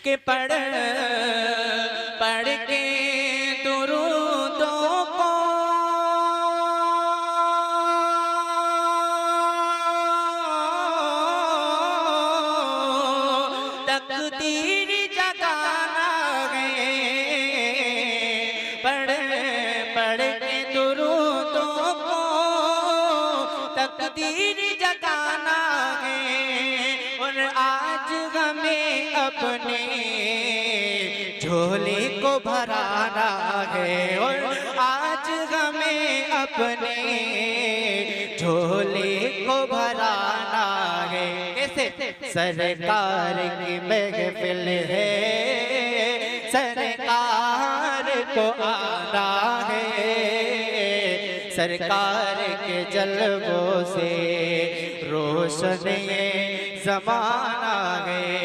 कि पढ़ पढ़ के दुरूदों को तकदीर जगाना है। पढ़ पढ़ के दुरूदों को तकदीर जगाना है। और आज हमें अपने झोले को भराना है। और आज हमें अपने झोले को भराना है। कैसे? सरकार की महफिल है, सरकार को आना है। सरकार के जलवों से रोशन ये ज़माना है।